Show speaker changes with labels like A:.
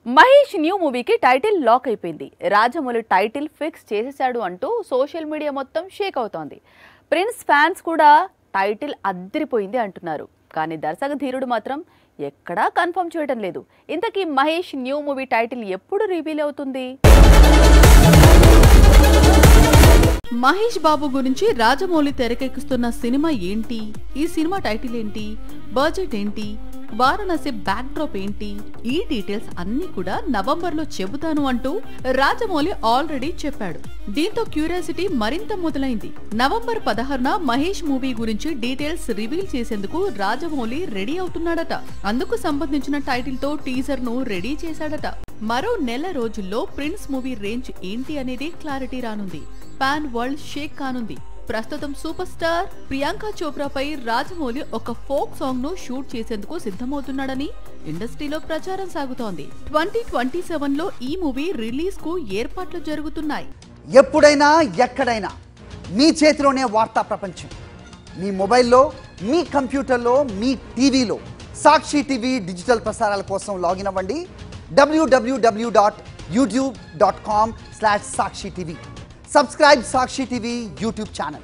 A: Mahesh new మూవీకి title lock అయిపోయింది. Rajamouli title fix చేసేశాడు అంటూ సోషల్ మీడియా మొత్తం షేక్ అవుతోంది. ప్రిన్స్ ఫ్యాన్స్ కూడా టైటిల్ అద్దరిపోయింది అంటున్నారు. కానీ దర్శక ధీరుడు మాత్రం ఎక్కడా కన్ఫర్మ్ చేయడం లేదు. ఇంతకీ మహేష్ న్యూ మూవీ టైటిల్ ఎప్పుడు రివీల్ అవుతుంది? మహేష్ బాబు గురించి రాజమౌళి తెరకెక్కిస్తున్న సినిమా ఏంటి? ఈ సినిమా టైటిల్ ఏంటి? బడ్జెట్ ఏంటి? వారణాసి బ్యాక్ డ్రాప్ ఏంటి? ఈ డీటెయిల్స్ అన్ని కూడా నవంబర్ లో చెబుతాను అంటూ రాజమౌళి ఆల్రెడీ చెప్పాడు. దీంతో క్యూరియాసిటీ మరింత మొదలైంది. నవంబర్ 16న మహేష్ మూవీ గురించి డీటెయిల్స్ రివీల్ చేసేందుకు రాజమౌళి రెడీ అవుతున్నాడట. అందుకు సంబంధించిన టైటిల్ తో టీజర్ ను రెడీ చేశాడట. మరో నెల రోజుల్లో ప్రిన్స్ మూవీ రేంజ్ ఏంటి అనేది క్లారిటీ రానుంది. పాన్ వరల్డ్ షేక్ కానుంది. ప్రస్తుతం సూపర్ స్టార్ ప్రియాంక చోప్రాపై రాజమౌళి ఒక ఫోక్ సాంగ్ ను షూట్ చేసేందుకు సిద్ధమవుతున్నాడని ఇండస్ట్రీలో ప్రచారం సాగుతోంది. 2027లో ఈ మూవీ రిలీజ్ కు ఏర్పాట్లు జరుగుతున్నాయి.
B: ఎప్పుడైనా ఎక్కడైనా మీ చేతిలోనే వార్తా ప్రపంచం. మీ మొబైల్లో, మీ కంప్యూటర్లో, మీ టీవీలో సాక్షి టీవీ డిజిటల్ ప్రసారాల కోసం లాగిన్ అవ్వండి. www.youtube.com/sakshi tv. Subscribe Sakshi TV YouTube channel.